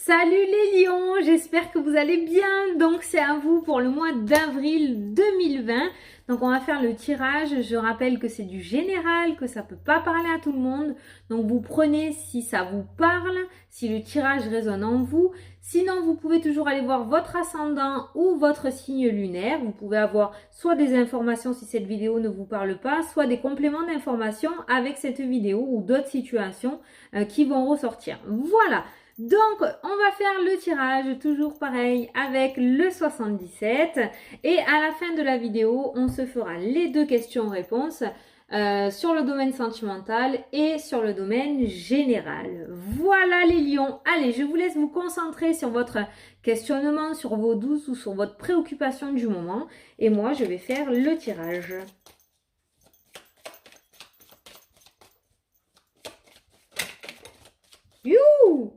Salut les lions, j'espère que vous allez bien. Donc c'est à vous pour le mois d'avril 2020. Donc on va faire le tirage. Je rappelle que c'est du général, que ça peut pas parler à tout le monde. Donc vous prenez si ça vous parle, si le tirage résonne en vous. Sinon vous pouvez toujours aller voir votre ascendant ou votre signe lunaire. Vous pouvez avoir soit des informations si cette vidéo ne vous parle pas, soit des compléments d'informations avec cette vidéo ou d'autres situations qui vont ressortir. Voilà. Donc, on va faire le tirage, toujours pareil, avec le 77. Et à la fin de la vidéo, on se fera les deux questions-réponses sur le domaine sentimental et sur le domaine général. Voilà les lions. Allez, je vous laisse vous concentrer sur votre questionnement, sur vos doutes ou sur votre préoccupation du moment. Et moi, je vais faire le tirage. Youhou!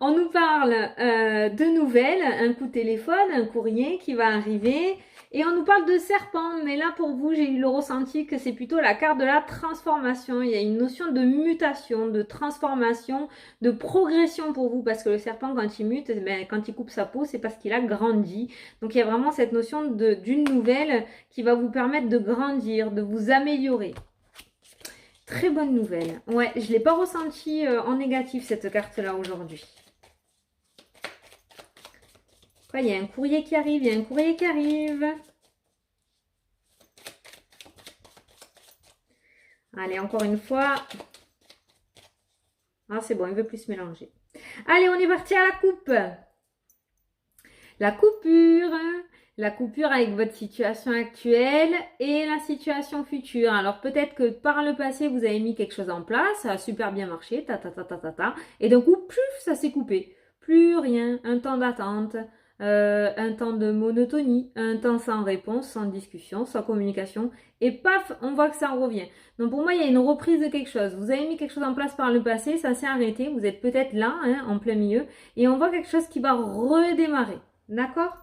On nous parle de nouvelles, un coup de téléphone, un courrier qui va arriver. Et on nous parle de serpent, mais là pour vous, j'ai eu le ressenti que c'est plutôt la carte de la transformation. Il y a une notion de mutation, de transformation, de progression pour vous, parce que le serpent, quand il mute, quand il coupe sa peau, c'est parce qu'il a grandi. Donc il y a vraiment cette notion d'une nouvelle qui va vous permettre de grandir, de vous améliorer. Très bonne nouvelle. Ouais, je ne l'ai pas ressenti en négatif cette carte-là aujourd'hui. Quoi, il y a un courrier qui arrive, il y a un courrier qui arrive. Allez, encore une fois. Ah, c'est bon, il ne veut plus se mélanger. Allez, on est parti à la coupe. La coupure. La coupure avec votre situation actuelle et la situation future. Alors peut-être que par le passé, vous avez mis quelque chose en place, ça a super bien marché, et d'un coup, puf, ça s'est coupé. Plus rien, un temps d'attente, un temps de monotonie, un temps sans réponse, sans discussion, sans communication, et paf, on voit que ça revient. Donc pour moi, il y a une reprise de quelque chose. Vous avez mis quelque chose en place par le passé, ça s'est arrêté, vous êtes peut-être là, hein, en plein milieu, et on voit quelque chose qui va redémarrer. D'accord ?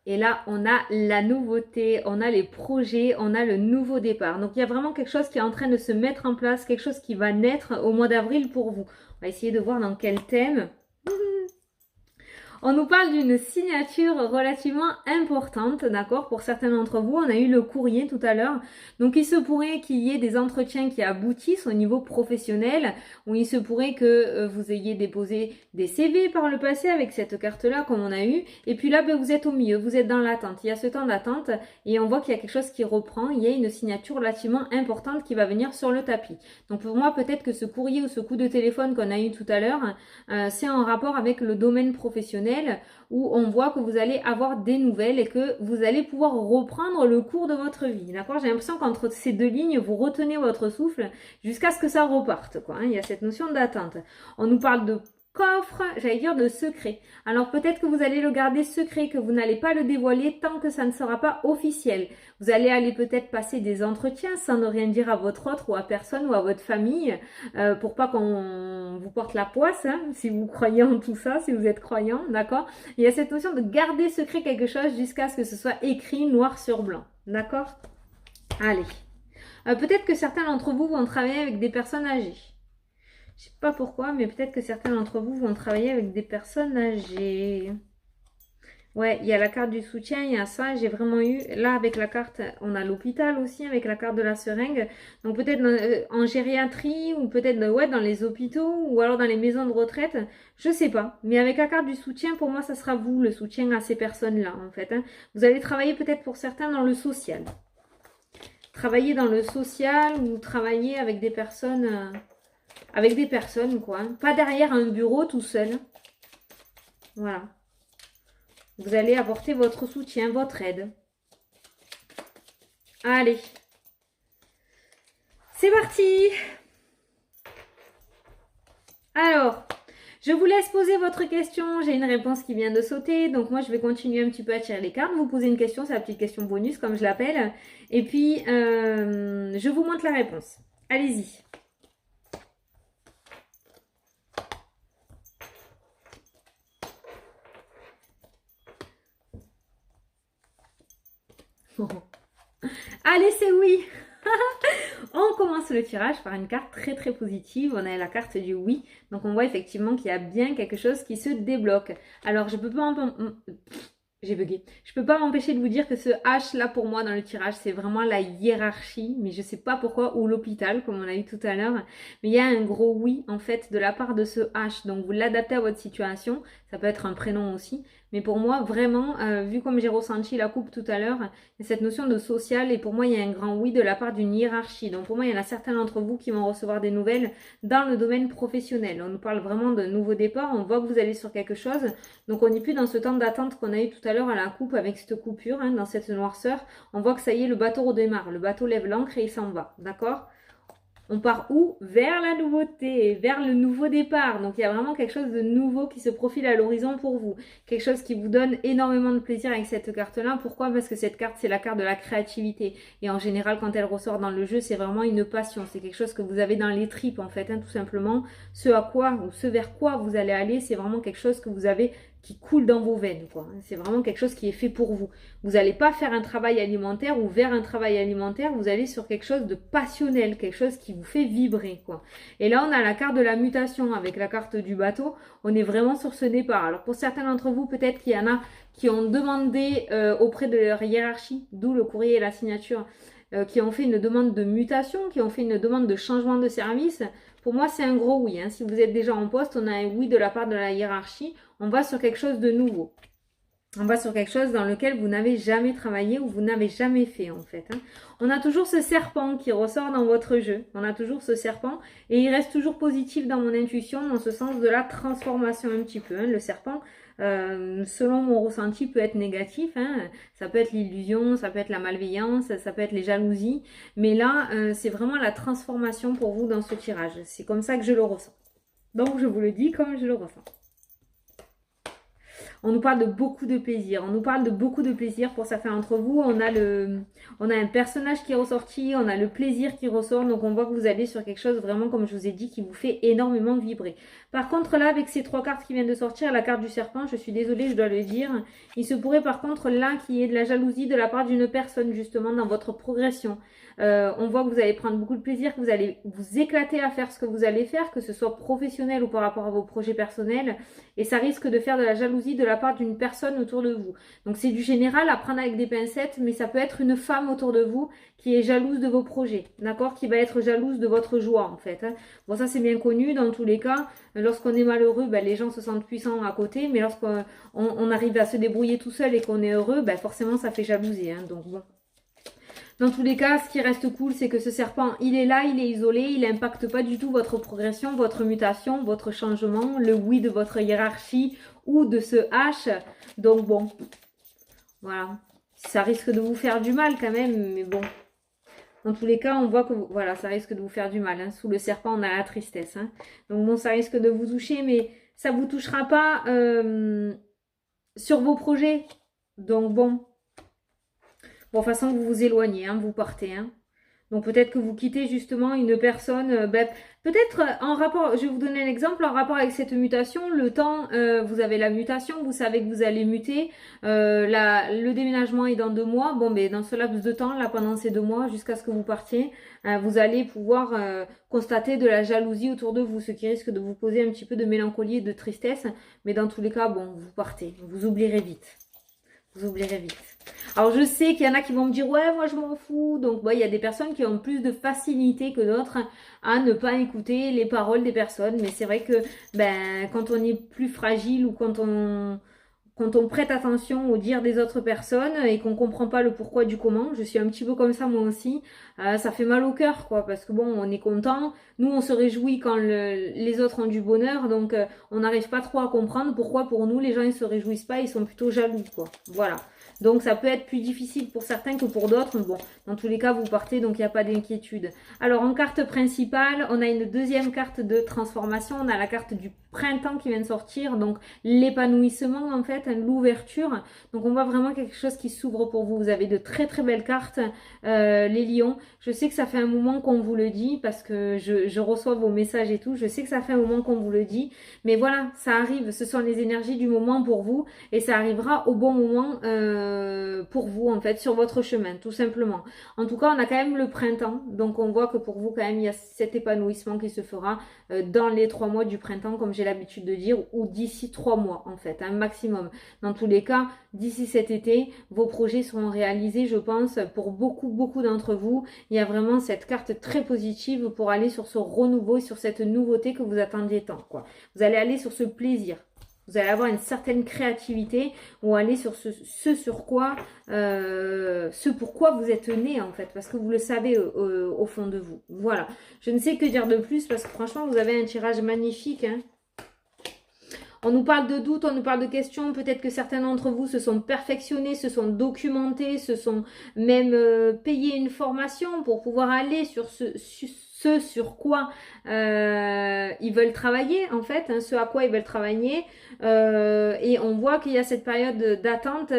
Et là, on a la nouveauté, on a les projets, on a le nouveau départ. Donc, il y a vraiment quelque chose qui est en train de se mettre en place, quelque chose qui va naître au mois d'avril pour vous. On va essayer de voir dans quel thème. On nous parle d'une signature relativement importante, d'accord? Pour certains d'entre vous, on a eu le courrier tout à l'heure. Donc, il se pourrait qu'il y ait des entretiens qui aboutissent au niveau professionnel, ou il se pourrait que vous ayez déposé des CV par le passé avec cette carte-là, comme on a eu. Et puis là, vous êtes au milieu, vous êtes dans l'attente. Il y a ce temps d'attente et on voit qu'il y a quelque chose qui reprend. Il y a une signature relativement importante qui va venir sur le tapis. Donc, pour moi, peut-être que ce courrier ou ce coup de téléphone qu'on a eu tout à l'heure, c'est en rapport avec le domaine professionnel où on voit que vous allez avoir des nouvelles et que vous allez pouvoir reprendre le cours de votre vie. D'accord ? J'ai l'impression qu'entre ces deux lignes, vous retenez votre souffle jusqu'à ce que ça reparte, quoi. Il y a cette notion d'attente. On nous parle de coffre, j'allais dire de secret. Alors peut-être que vous allez le garder secret, que vous n'allez pas le dévoiler tant que ça ne sera pas officiel. Vous allez aller peut-être passer des entretiens sans ne rien dire à votre autre ou à personne ou à votre famille pour pas qu'on vous porte la poisse, hein, si vous croyez en tout ça, si vous êtes croyant, d'accord ? Il y a cette notion de garder secret quelque chose jusqu'à ce que ce soit écrit noir sur blanc, d'accord ? Allez. Peut-être que certains d'entre vous vont travailler avec des personnes âgées. Je sais pas pourquoi, mais peut-être que certains d'entre vous vont travailler avec des personnes âgées. Ouais, il y a la carte du soutien, il y a ça. J'ai vraiment eu, là avec la carte, on a l'hôpital aussi avec la carte de la seringue. Donc peut-être en gériatrie ou peut-être ouais, dans les hôpitaux ou alors dans les maisons de retraite. Je sais pas. Mais avec la carte du soutien, pour moi, ça sera vous, le soutien à ces personnes-là en fait. Hein. Vous allez travailler peut-être pour certains dans le social. Travailler dans le social ou travailler avec des personnes... avec des personnes, quoi. Pas derrière un bureau tout seul. Voilà. Vous allez apporter votre soutien, votre aide. Allez. C'est parti. Alors, je vous laisse poser votre question. J'ai une réponse qui vient de sauter. Donc, moi, je vais continuer un petit peu à tirer les cartes. Vous posez une question, c'est la petite question bonus, comme je l'appelle. Et puis, je vous montre la réponse. Allez-y. Allez, c'est oui. On commence le tirage par une carte très très positive. On a la carte du oui. Donc on voit effectivement qu'il y a bien quelque chose qui se débloque. Alors je peux pas j'ai bugué. Je peux pas m'empêcher de vous dire que ce H là pour moi dans le tirage, c'est vraiment la hiérarchie, mais je sais pas pourquoi, ou l'hôpital comme on a eu tout à l'heure. Mais il y a un gros oui en fait de la part de ce H. Donc vous l'adaptez à votre situation. Ça peut être un prénom aussi. Mais pour moi, vraiment, vu comme j'ai ressenti la coupe tout à l'heure, il y a cette notion de social et pour moi, il y a un grand oui de la part d'une hiérarchie. Donc pour moi, il y en a certains d'entre vous qui vont recevoir des nouvelles dans le domaine professionnel. On nous parle vraiment d'un nouveau départ. On voit que vous allez sur quelque chose. Donc on n'est plus dans ce temps d'attente qu'on a eu tout à l'heure à la coupe avec cette coupure, hein, dans cette noirceur. On voit que ça y est, le bateau redémarre. Le bateau lève l'ancre et il s'en va. D'accord ? On part où? Vers la nouveauté, vers le nouveau départ. Donc il y a vraiment quelque chose de nouveau qui se profile à l'horizon pour vous. Quelque chose qui vous donne énormément de plaisir avec cette carte-là. Pourquoi? Parce que cette carte, c'est la carte de la créativité. Et en général, quand elle ressort dans le jeu, c'est vraiment une passion. C'est quelque chose que vous avez dans les tripes, en fait, hein, tout simplement. Ce à quoi, ou ce vers quoi vous allez aller, c'est vraiment quelque chose que vous avez qui coule dans vos veines, quoi. C'est vraiment quelque chose qui est fait pour vous. Vous n'allez pas faire un travail alimentaire ou vers un travail alimentaire, vous allez sur quelque chose de passionnel, quelque chose qui vous fait vibrer, quoi. Et là, on a la carte de la mutation avec la carte du bateau. On est vraiment sur ce départ. Alors, pour certains d'entre vous, peut-être qu'il y en a qui ont demandé auprès de leur hiérarchie, d'où le courrier et la signature, qui ont fait une demande de mutation, qui ont fait une demande de changement de service. Pour moi, c'est un gros oui, hein. Si vous êtes déjà en poste, on a un oui de la part de la hiérarchie. On va sur quelque chose de nouveau. On va sur quelque chose dans lequel vous n'avez jamais travaillé ou vous n'avez jamais fait en fait, hein. On a toujours ce serpent qui ressort dans votre jeu. On a toujours ce serpent et il reste toujours positif dans mon intuition, dans ce sens de la transformation un petit peu, hein. Le serpent, selon mon ressenti, peut être négatif, hein. Ça peut être l'illusion, ça peut être la malveillance, ça peut être les jalousies. Mais là, c'est vraiment la transformation pour vous dans ce tirage. C'est comme ça que je le ressens. Donc je vous le dis comme je le ressens. On nous parle de beaucoup de plaisir. On nous parle de beaucoup de plaisir pour certains d'entre vous. On a un personnage qui est ressorti, on a le plaisir qui ressort. Donc on voit que vous allez sur quelque chose vraiment, comme je vous ai dit, qui vous fait énormément vibrer. Par contre là, avec ces trois cartes qui viennent de sortir, la carte du serpent, je suis désolée, je dois le dire. Il se pourrait par contre là qu'il y ait de la jalousie de la part d'une personne justement dans votre progression. On voit que vous allez prendre beaucoup de plaisir, que vous allez vous éclater à faire ce que vous allez faire, que ce soit professionnel ou par rapport à vos projets personnels. Et ça risque de faire de la jalousie de la part d'une personne autour de vous. Donc c'est du général à prendre avec des pincettes, mais ça peut être une femme autour de vous qui est jalouse de vos projets, d'accord? Qui va être jalouse de votre joie en fait, hein. Bon, ça c'est bien connu dans tous les cas. Lorsqu'on est malheureux, ben, les gens se sentent puissants à côté, mais lorsqu'on arrive à se débrouiller tout seul et qu'on est heureux, ben, forcément ça fait jalouser, hein. Donc bon. Dans tous les cas, ce qui reste cool, c'est que ce serpent, il est là, il est isolé, il n'impacte pas du tout votre progression, votre mutation, votre changement, le oui de votre hiérarchie ou de ce H. Donc bon, voilà. Ça risque de vous faire du mal quand même, mais bon. Dans tous les cas, on voit que voilà, ça risque de vous faire du mal, hein. Sous le serpent, on a la tristesse, hein. Donc bon, ça risque de vous toucher, mais ça ne vous touchera pas sur vos projets. Donc bon. Bon, de toute façon, vous vous éloignez, hein, vous partez, hein. Donc peut-être que vous quittez justement une personne, peut-être en rapport, je vais vous donner un exemple, en rapport avec cette mutation, le temps, vous avez la mutation, vous savez que vous allez muter, le déménagement est dans 2 mois, bon ben dans ce laps de temps, là pendant ces 2 mois, jusqu'à ce que vous partiez, vous allez pouvoir constater de la jalousie autour de vous, ce qui risque de vous causer un petit peu de mélancolie et de tristesse, mais dans tous les cas, bon, vous partez, vous oublierez vite. Vous oublierez vite. Alors je sais qu'il y en a qui vont me dire ouais moi je m'en fous. Donc il y a des personnes qui ont plus de facilité que d'autres à ne pas écouter les paroles des personnes. Mais c'est vrai que quand on est plus fragile ou quand on prête attention aux dires des autres personnes et qu'on comprend pas le pourquoi du comment, je suis un petit peu comme ça moi aussi, ça fait mal au cœur quoi, parce que bon on est content, nous on se réjouit quand les autres ont du bonheur, donc on n'arrive pas trop à comprendre pourquoi pour nous les gens ils se réjouissent pas, ils sont plutôt jaloux quoi, voilà. Donc ça peut être plus difficile pour certains que pour d'autres. Bon, dans tous les cas, vous partez, donc il n'y a pas d'inquiétude. Alors en carte principale, on a une deuxième carte de transformation. On a la carte du printemps qui vient de sortir, donc l'épanouissement en fait, l'ouverture. Donc on voit vraiment quelque chose qui s'ouvre pour vous. Vous avez de très très belles cartes, les lions. Je sais que ça fait un moment qu'on vous le dit parce que je reçois vos messages et tout. Je sais que ça fait un moment qu'on vous le dit, mais voilà, ça arrive. Ce sont les énergies du moment pour vous et ça arrivera au bon moment. pour vous en fait sur votre chemin, tout simplement. En tout cas, on a quand même le printemps, donc on voit que pour vous quand même il y a cet épanouissement qui se fera dans les 3 mois du printemps, comme j'ai l'habitude de dire, ou d'ici 3 mois en fait, un maximum. Dans tous les cas, d'ici cet été, vos projets seront réalisés, je pense, pour beaucoup d'entre vous. Il y a vraiment cette carte très positive pour aller sur ce renouveau et sur cette nouveauté que vous attendiez tant, quoi. Vous allez aller sur ce plaisir. Vous allez avoir une certaine créativité ou aller sur ce pourquoi vous êtes né en fait, parce que vous le savez au fond de vous. Voilà. Je ne sais que dire de plus parce que franchement, vous avez un tirage magnifique, hein. On nous parle de doutes, on nous parle de questions. Peut-être que certains d'entre vous se sont perfectionnés, se sont documentés, se sont même payés une formation pour pouvoir aller sur ce sur quoi ils veulent travailler en fait, hein, ce à quoi ils veulent travailler. Et on voit qu'il y a cette période d'attente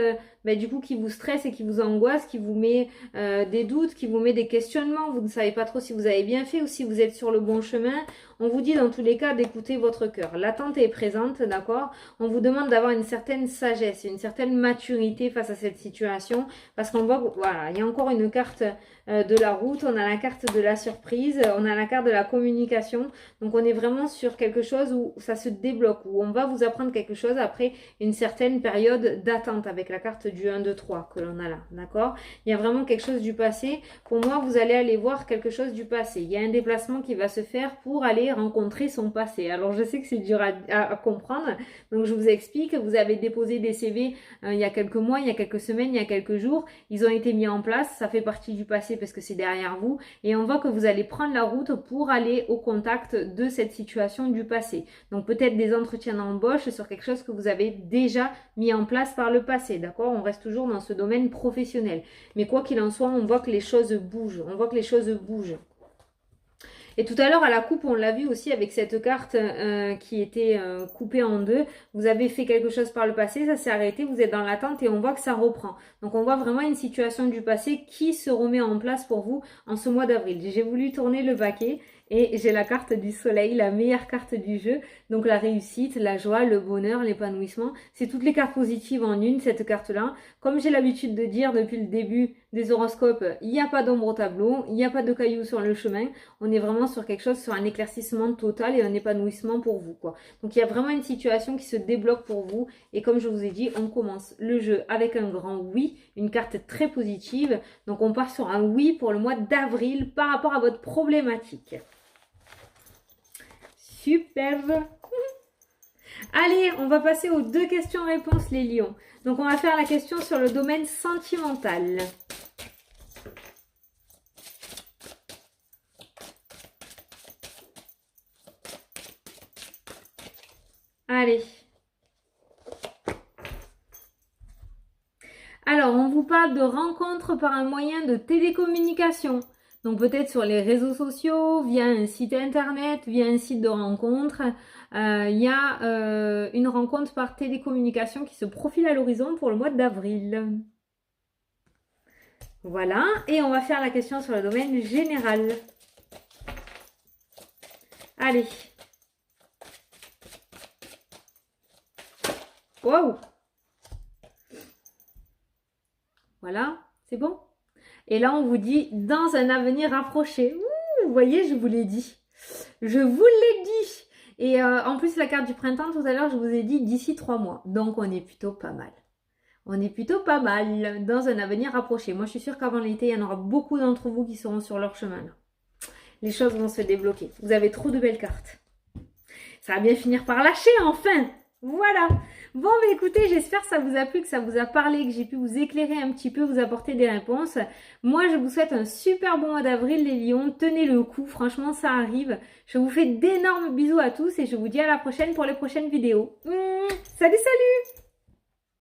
du coup qui vous stresse et qui vous angoisse, qui vous met des doutes, qui vous met des questionnements. Vous ne savez pas trop si vous avez bien fait ou si vous êtes sur le bon chemin. On vous dit dans tous les cas d'écouter votre cœur. L'attente est présente, d'accord? On vous demande d'avoir une certaine sagesse, une certaine maturité face à cette situation, parce qu'on voit, voilà, il y a encore une carte de la route, on a la carte de la surprise, on a la carte de la communication. Donc on est vraiment sur quelque chose où ça se débloque, où on va vous apprendre quelque chose après une certaine période d'attente avec la carte du 1, 2, 3 que l'on a là, d'accord? Il y a vraiment quelque chose du passé. Pour moi, vous allez aller voir quelque chose du passé. Il y a un déplacement qui va se faire pour aller rencontrer son passé. Alors je sais que c'est dur à comprendre, donc je vous explique. Vous avez déposé des CV il y a quelques mois, il y a quelques semaines, il y a quelques jours. Ils ont été mis en place, ça fait partie du passé parce que c'est derrière vous. Et on voit que vous allez prendre la route pour aller au contact de cette situation du passé. Donc peut-être des entretiens d'embauche sur quelque chose que vous avez déjà mis en place par le passé, d'accord? On reste toujours dans ce domaine professionnel. Mais quoi qu'il en soit, on voit que les choses bougent. On voit que les choses bougent. Et tout à l'heure, à la coupe, on l'a vu aussi avec cette carte qui était coupée en deux. Vous avez fait quelque chose par le passé, ça s'est arrêté, vous êtes dans l'attente et on voit que ça reprend. Donc, on voit vraiment une situation du passé qui se remet en place pour vous en ce mois d'avril. J'ai voulu tourner le baquet et j'ai la carte du soleil, la meilleure carte du jeu. Donc, la réussite, la joie, le bonheur, l'épanouissement. C'est toutes les cartes positives en une, cette carte-là. Comme j'ai l'habitude de dire depuis le début des horoscopes, il n'y a pas d'ombre au tableau, il n'y a pas de cailloux sur le chemin. On est vraiment sur quelque chose, sur un éclaircissement total et un épanouissement pour vous, quoi. Donc, il y a vraiment une situation qui se débloque pour vous. Et comme je vous ai dit, on commence le jeu avec un grand oui, une carte très positive. Donc, on part sur un oui pour le mois d'avril par rapport à votre problématique. Superbe. Allez, on va passer aux 2 questions-réponses, les lions. Donc, on va faire la question sur le domaine sentimental. Allez. Alors, on vous parle de rencontres par un moyen de télécommunication. Donc peut-être sur les réseaux sociaux, via un site internet, via un site de rencontre. Il y a une rencontre par télécommunication qui se profile à l'horizon pour le mois d'avril. Voilà, et on va faire la question sur le domaine général. Allez. Wow. Voilà, c'est bon? Et là, on vous dit dans un avenir rapproché. Ouh, vous voyez, je vous l'ai dit. Je vous l'ai dit. Et en plus, la carte du printemps, tout à l'heure, je vous ai dit d'ici 3 mois. Donc, on est plutôt pas mal. On est plutôt pas mal dans un avenir rapproché. Moi, je suis sûre qu'avant l'été, il y en aura beaucoup d'entre vous qui seront sur leur chemin. Là. Les choses vont se débloquer. Vous avez trop de belles cartes. Ça va bien finir par lâcher, enfin. Voilà. Bon, mais écoutez, j'espère que ça vous a plu, que ça vous a parlé, que j'ai pu vous éclairer un petit peu, vous apporter des réponses. Moi, je vous souhaite un super bon mois d'avril, les lions. Tenez le coup, franchement, ça arrive. Je vous fais d'énormes bisous à tous et je vous dis à la prochaine pour les prochaines vidéos. Salut, salut!